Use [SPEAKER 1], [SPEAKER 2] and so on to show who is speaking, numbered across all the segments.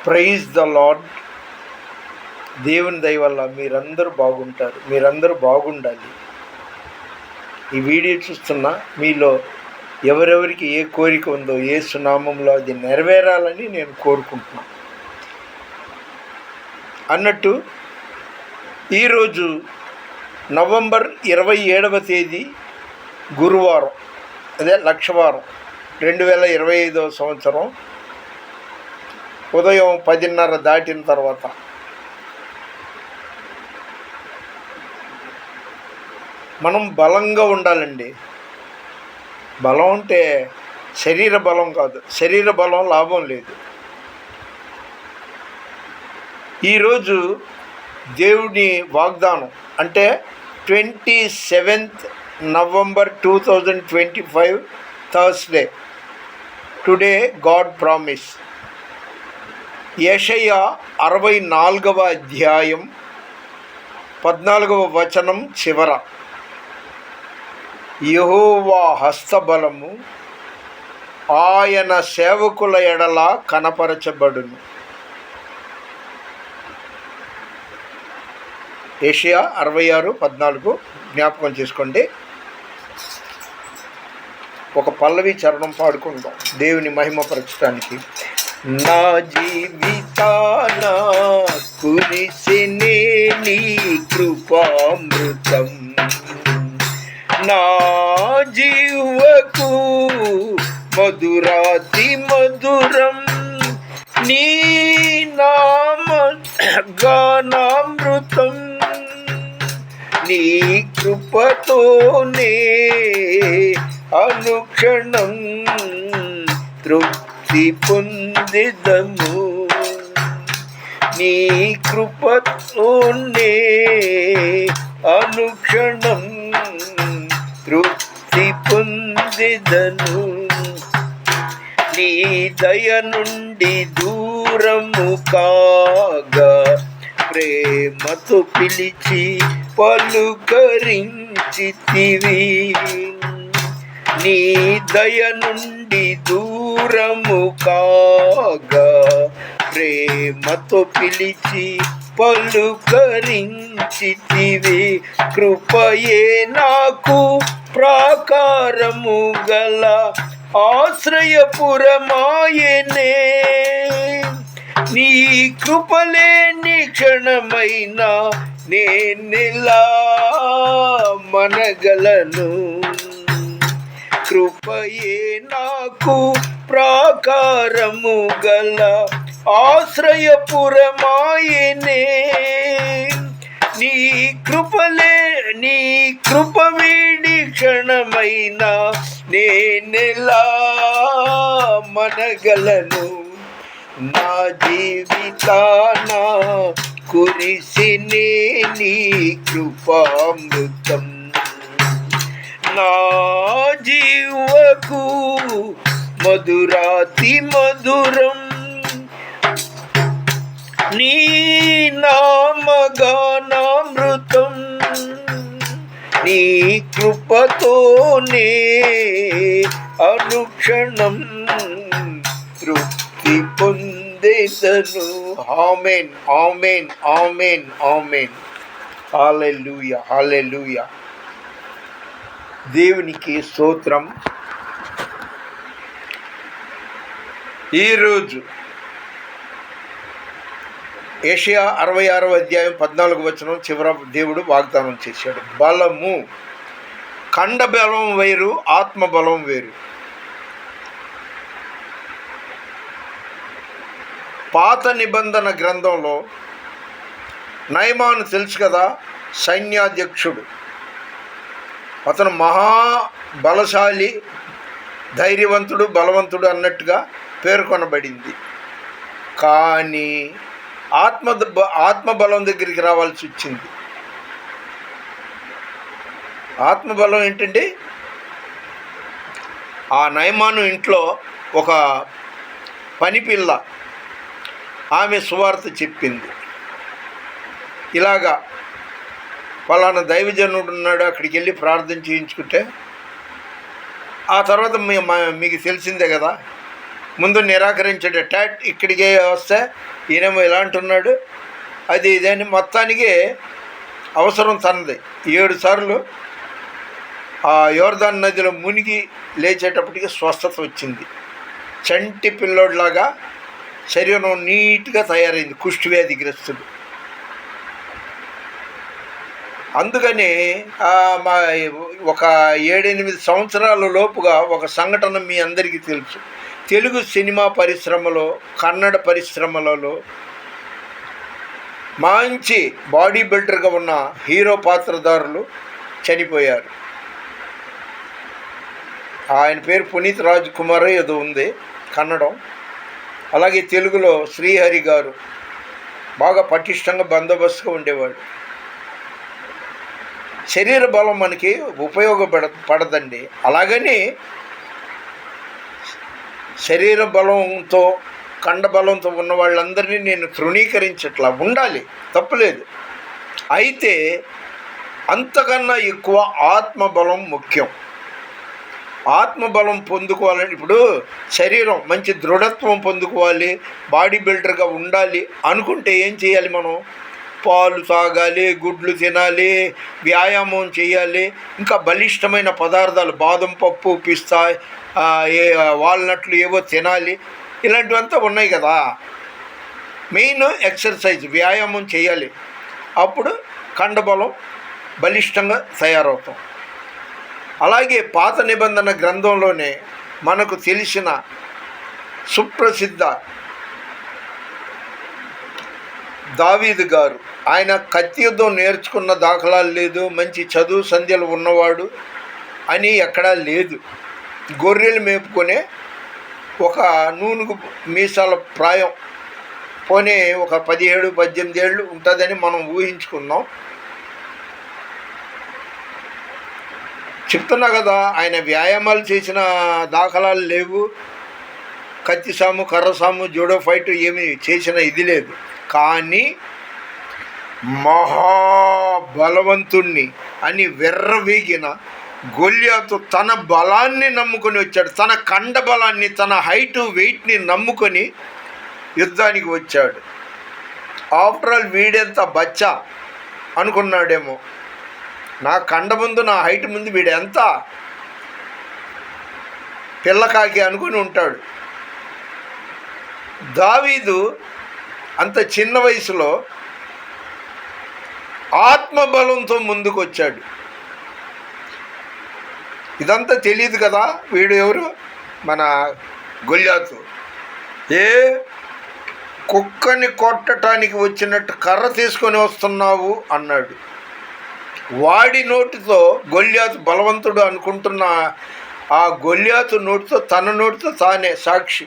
[SPEAKER 1] Praise the lord. దేవుని దయ వల్ల మీరందరూ బాగుంటారు, మీరందరూ బాగుండాలి. ఈ వీడియో చూస్తున్న మీలో ఎవరెవరికి ఏ కోరిక ఉందో యేసు నామములో అది నెరవేరాలని నేను కోరుకుంటున్నాను. అన్నట్టు ఈరోజు నవంబర్ 27వ తేదీ గురువారం, అదే లక్షవారం, 2025వ సంవత్సరం ఉదయం 10:30 దాటిన తర్వాత మనం బలంగా ఉండాలండి. బలం అంటే శరీర బలం కాదు, శరీర బలం లాభం లేదు. ఈరోజు దేవుని వాగ్దానం అంటే 27th November 2025 Thursday. Today God promise. యెషయా 64వ అధ్యాయం 14వ వచనం చివర, యెహోవా హస్తబలము ఆయన సేవకుల ఎడల కనపరచబడును. యెషయా 66:14 జ్ఞాపకం చేసుకోండి. ఒక పల్లవి చరణం పాడుకుందాం దేవుని మహిమపరచడానికి. నా జీవితాన కురిసినే నీ కృపామృతం, నా జీవకు మధురాతి మధురం, నీ నామ గానామృతం, నీ కృపతోనే అనుక్షణం తృప్తి పొందెదము, నీ కృపతోనే అనుక్షణం తృప్తి పొందెదను. నీ దయ నుండి దూరము కాగా ప్రేమతో పిలిచి పలుకరించితివి. నీ దయ నుండి దూరము కాగా ప్రేమతో పిలిచి పలుకరించితివి. కృపయే నాకు ప్రాకారము గల ఆశ్రయపురమాయనే, నీ కృపలేని క్షణమైన నేనెలా మనగలను. కృపయే నాకు ప్రాకారము గల ఆశ్రయపురమాయనే, నీ కృప వీడి క్షణమైన నేనెలా మనగలను. నా జీవితాన కురిసినే నీ కృపామృతం, నా జీవకు మధురాతి మధురం, నీ నామగానామృతం, నీ కృపతోనే అనుక్షణం తృప్తి పొందెదను. ఆమేన్, ఆమేన్, ఆమేన్, ఆమేన్. హల్లెలూయా, హల్లెలూయా. దేవునికి స్తోత్రం. ఈరోజు యెషయా 66వ అధ్యాయం 14వ వచనం చివర దేవుడు వాగ్దానం చేశాడు. బలము, ఖండ బలం వేరు, ఆత్మబలం వేరు. పాత నిబంధన గ్రంథంలో నయమాను తెలుసు కదా, సైన్యాధ్యక్షుడు. అతను మహాబలశాలి, ధైర్యవంతుడు, బలవంతుడు అన్నట్టుగా పేర్కొనబడింది. కానీ ఆత్మబలం దగ్గరికి రావాల్సి వచ్చింది. ఆత్మబలం ఏంటంటే, ఆ నయమాను ఇంట్లో ఒక పనిపిల్ల ఆమె సువార్త చెప్పింది. ఇలాగా ఫలానా దైవజనుడు ఉన్నాడు, అక్కడికి వెళ్ళి ప్రార్థన చేయించుకుంటే, ఆ తర్వాత మీకు తెలిసిందే కదా, ముందు నిరాకరించాడు. ఇక్కడికే వస్తే ఈయనేమో ఇలా అంటున్నాడు, అది ఇదని. మొత్తానికి అవసరం తనది. 7 సార్లు ఆ యోర్దాన్ నదిలో మునిగి లేచేటప్పటికి స్వస్థత వచ్చింది. చంటి పిల్లోడ్లాగా శరీరం నీట్గా తయారైంది, కుష్ఠవ్యాధిగ్రస్తుడు. అందుకని ఒక 7-8 సంవత్సరాల లోపుగా ఒక సంఘటన మీ అందరికీ తెలుసు. తెలుగు సినిమా పరిశ్రమలో, కన్నడ పరిశ్రమలలో మంచి బాడీ బిల్డర్గా ఉన్న హీరో పాత్రధారులు చనిపోయారు. ఆయన పేరు పునీత్ రాజ్ కుమార్ ఏదో ఉంది, కన్నడం. అలాగే తెలుగులో శ్రీహరి గారు బాగా పటిష్టంగా బందోబస్తుగా ఉండేవాడు. శరీర బలం మనకి ఉపయోగపడదండి. అలాగని శరీర బలంతో, కండ బలంతో ఉన్న వాళ్ళందరినీ నేను తృణీకరించట్లా, ఉండాలి, తప్పులేదు. అయితే అంతకన్నా ఎక్కువ ఆత్మబలం ముఖ్యం. ఆత్మబలం పొందుకోవాలని, ఇప్పుడు శరీరం మంచి దృఢత్వం పొందుకోవాలి, బాడీ బిల్డర్గా ఉండాలి అనుకుంటే ఏం చేయాలి? మనం పాలు తాగాలి, గుడ్లు తినాలి, వ్యాయామం చేయాలి, ఇంకా బలిష్టమైన పదార్థాలు, బాదం పప్పు, పిస్తా, వాల్నట్లు ఏవో తినాలి. ఇలాంటివంతా ఉన్నాయి కదా. మెయిన్ ఎక్సర్సైజ్, వ్యాయామం చేయాలి. అప్పుడు కండబలం బలిష్టంగా తయారవుతాం. అలాగే పాత నిబంధన గ్రంథంలోనే మనకు తెలిసిన సుప్రసిద్ధ దావీదు గారు, ఆయన కత్తి యుద్ధం నేర్చుకున్న దాఖలాలు లేదు, మంచి చదువు సంధ్యలు ఉన్నవాడు అని ఎక్కడా లేదు. గొర్రెలు మేపుకొనే ఒక నూనుగు మీసాల ప్రాయం, పోనీ ఒక 17-18 ఏళ్ళు ఉంటుందని మనం ఊహించుకుందాం. చెప్తున్నా కదా, ఆయన వ్యాయామాలు చేసిన దాఖలాలు లేవు. కత్తి సాము, కర్ర సాము, జూడో ఫైట్ ఏమి చేసిన ఇది లేదు. కానీ మహాబలవంతుణ్ణి అని వెర్రవీగిన గొల్యాతు తన బలాన్ని నమ్ముకొని వచ్చాడు. తన కండ బలాన్ని, తన హైటు, వెయిట్ని నమ్ముకొని యుద్ధానికి వచ్చాడు. ఆఫ్టర్ ఆల్ వీడెంత బచ్చా అనుకున్నాడేమో, నా కండ ముందు, నా హైట్ ముందు వీడెంత పిల్లకాకి అనుకుని ఉంటాడు. దావీదు అంత చిన్న వయసులో ఆత్మబలంతో ముందుకు వచ్చాడు. ఇదంతా తెలియదు కదా. వీడు ఎవరు? మన గొల్యాతు. కుక్కని కొట్టడానికి వచ్చినట్టు కర్ర తీసుకొని వస్తున్నావు అన్నాడు. వాడి నోటితో గొల్యాతు బలవంతుడు అనుకుంటున్న ఆ గొల్యాతు నోటితో, తన నోటితో తానే సాక్షి.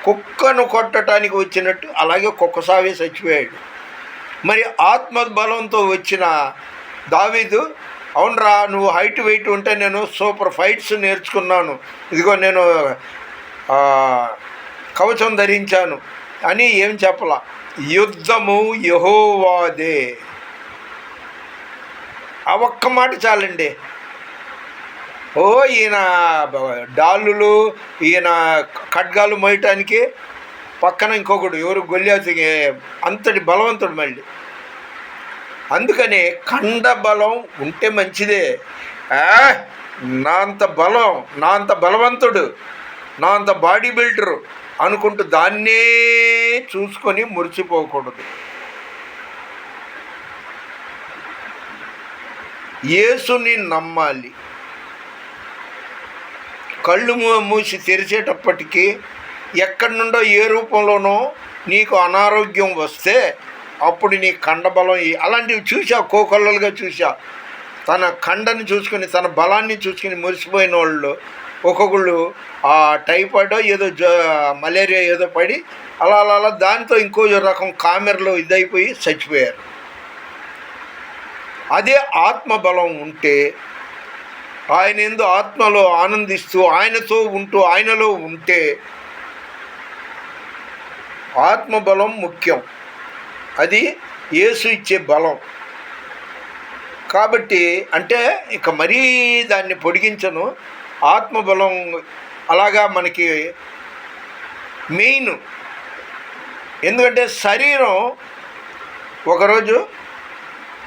[SPEAKER 1] కుక్కను కొట్టడానికి వచ్చినట్టు అలాగే కుక్క సావే చచ్చిపోయాడు. మరి ఆత్మ బలంతో వచ్చిన దావీదు, అవునరా, నువ్వు హైట్ వెయిట్ ఉంటే నేను సూపర్ ఫైట్స్ నేర్చుకున్నాను, ఇదిగో నేను కవచం ధరించాను అని ఏం చెప్పలా. యుద్ధము యెహోవాదే, ఆ ఒక్క మాట చాలండి. ఈయన డాలులు, ఈయన ఖడ్గాలు మోయటానికి పక్కన ఇంకొకడు ఎవరు? గొల్యాతుకి అంతటి బలవంతుడు మళ్ళీ. అందుకని కండ బలం ఉంటే మంచిదే. నా అంత బలం, నా అంత బలవంతుడు, నా అంత బాడీ బిల్డరు అనుకుంటూ దాన్నే చూసుకొని మురిసిపోకూడదు. యేసుని నమ్మాలి. కళ్ళు మూసి తెరిచేటప్పటికీ ఎక్కడి నుండో ఏ రూపంలోనో నీకు అనారోగ్యం వస్తే అప్పుడు నీ కండబలం అలాంటివి చూసా, కోకొల్లలుగా చూసా. తన కండని చూసుకొని, తన బలాన్ని చూసుకొని మురిసిపోయిన వాళ్ళు ఒక్కొక్కళ్ళు ఆ టైఫాయిడ్ ఏదో మలేరియా ఏదో పడి అలా అలా దాంతో ఇంకో రకం కామెరలో ఇదైపోయి చచ్చిపోయారు. అదే ఆత్మబలం ఉంటే, ఆయన యందు ఆత్మలో ఆనందిస్తూ, ఆయనతో ఉంటూ, ఆయనలో ఉంటే ఆత్మబలం ముఖ్యం. అది యేసు ఇచ్చే బలం. కాబట్టి అంటే ఇక మరీ దాన్ని పొడిగించను. ఆత్మబలం అలాగా మనకి మెయిన్. ఎందుకంటే శరీరం ఒకరోజు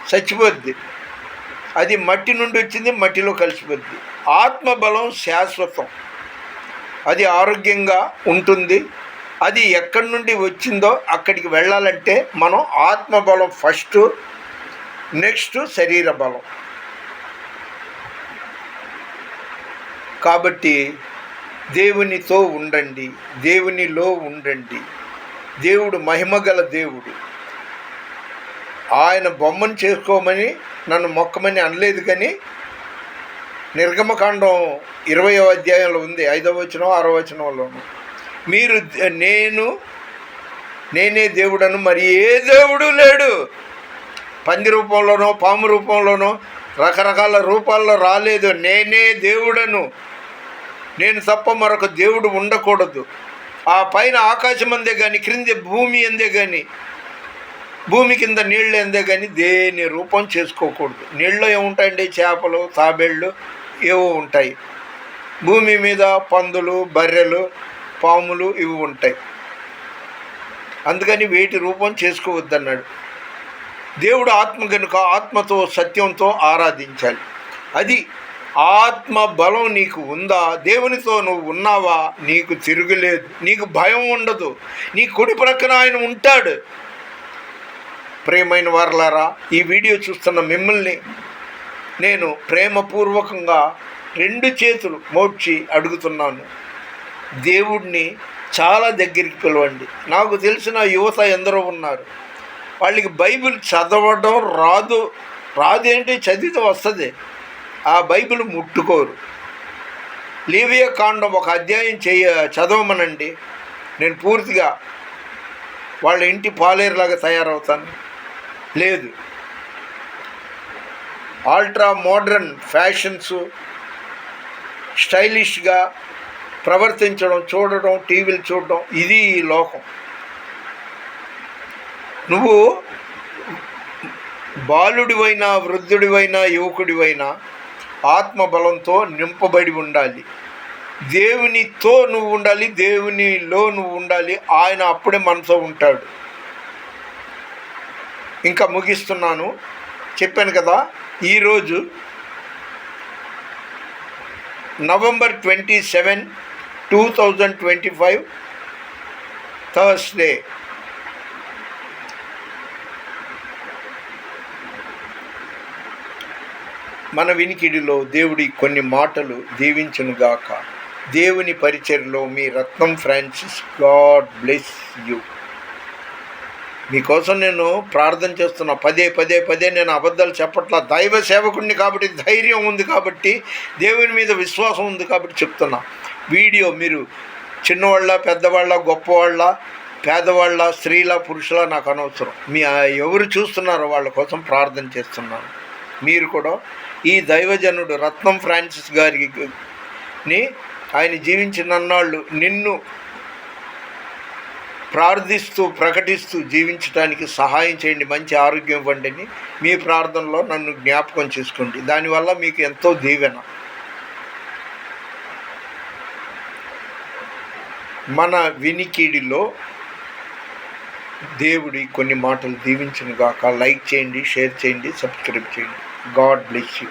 [SPEAKER 1] చచ్చిపోద్ది, అది మట్టి నుండి వచ్చింది, మట్టిలో కలిసిపోద్ది. ఆత్మబలం శాశ్వతం, అది ఆరోగ్యంగా ఉంటుంది. అది ఎక్కడి నుండి వచ్చిందో అక్కడికి వెళ్ళాలంటే మనం ఆత్మబలం ఫస్ట్, నెక్స్ట్ శరీర బలం. కాబట్టి దేవునితో ఉండండి, దేవునిలో ఉండండి. దేవుడు మహిమగల దేవుడు. ఆయన బొమ్మను చేసుకోమని నన్ను మొక్కమని అనలేదు, కానీ నిర్గమకాండం 20వ అధ్యాయంలో ఉంది, 5వ వచనం 6వ వచనంలోను. మీరు నేనే దేవుడను, మరి ఏ దేవుడు లేడు. పంది రూపంలోనో పాము రూపంలోనో రకరకాల రూపాల్లో రాలేదు. నేనే దేవుడను, నేను తప్ప మరొక దేవుడు ఉండకూడదు. ఆ పైన ఆకాశం అందే కానీ, క్రింది భూమి అందే కానీ, భూమి కింద నీళ్ళు అందే కానీ దేని రూపం చేసుకోకూడదు. నీళ్ళు ఏముంటాయండి? చేపలు, తాబేళ్ళు ఏవో ఉంటాయి. భూమి మీద పందులు, బర్రెలు, పాములు ఇవి ఉంటాయి. అందుకని వేటి రూపం చేసుకోవద్దన్నాడు. దేవుడు ఆత్మ కనుక ఆత్మతో సత్యంతో ఆరాధించాలి. అది ఆత్మ బలం నీకు ఉందా? దేవునితో నువ్వు ఉన్నావా? నీకు తిరుగులేదు, నీకు భయం ఉండదు. నీ కుడి ప్రక్కన ఆయన ఉంటాడు. ప్రేమైన వారలారా, ఈ వీడియో చూస్తున్న మిమ్మల్ని నేను ప్రేమపూర్వకంగా 2 చేతులు మోడ్చి అడుగుతున్నాను. దేవుడిని చాలా దగ్గరికి పిలవండి. నాకు తెలిసిన యువత ఎందరో ఉన్నారు, వాళ్ళకి బైబిల్ చదవడం రాదేంటి, చదివితే వస్తుంది, ఆ బైబిల్ ముట్టుకోరు. లేవియా కాండం ఒక అధ్యాయం చదవమనండి, నేను పూర్తిగా వాళ్ళ ఇంటి పాలేరులాగా తయారవుతాను. లేదు, అల్ట్రా మోడర్న్ ఫ్యాషన్స్, స్టైలిష్గా ప్రవర్తించడం, చూడడం, టీవీలు చూడడం, ఇది ఈ లోకం. నువ్వు బాలుడివైనా, వృద్ధుడివైనా, యువకుడివైనా ఆత్మబలంతో నింపబడి ఉండాలి. దేవునితో నువ్వు ఉండాలి, దేవునిలో నువ్వు ఉండాలి. ఆయన అప్పుడే మనతో ఉంటాడు. ఇంకా ముగిస్తున్నాను. చెప్పాను కదా, ఈరోజు నవంబర్ 27, 2025 థర్స్డే. మన వినికిడిలో దేవుడి కొన్ని మాటలు దీవించునుగాక. దేవుని పరిచర్లో మీ రత్నం ఫ్రాన్సిస్. God bless you. మీకోసం నేను ప్రార్థన చేస్తున్నా. పదే నేను అబద్ధాలు చెప్పట్లా. దైవ సేవకుడిని కాబట్టి, ధైర్యం ఉంది కాబట్టి, దేవుని మీద విశ్వాసం ఉంది కాబట్టి చెప్తున్నా. వీడియో మీరు చిన్నవాళ్ళ, పెద్దవాళ్ళ, గొప్పవాళ్ళ, పేదవాళ్ళ, స్త్రీల, పురుషుల నాకు అనవసరం. ఎవరు చూస్తున్నారో వాళ్ళ కోసం ప్రార్థన చేస్తున్నాను. మీరు కూడా ఈ దైవజనుడు రత్నం ఫ్రాన్సిస్ గారిని, ఆయన జీవించినన్నాళ్ళు నిన్ను ప్రార్థిస్తూ ప్రకటిస్తూ జీవించడానికి సహాయం చేయండి, మంచి ఆరోగ్యం ఇవ్వండి అని మీ ప్రార్థనలో నన్ను జ్ఞాపకం చేసుకోండి. దానివల్ల మీకు ఎంతో దీవెన. మన వినికిడిలో దేవుడి కొన్ని మాటలు దీవించునుగాక. లైక్ చేయండి, షేర్ చేయండి, సబ్స్క్రైబ్ చేయండి. God bless you.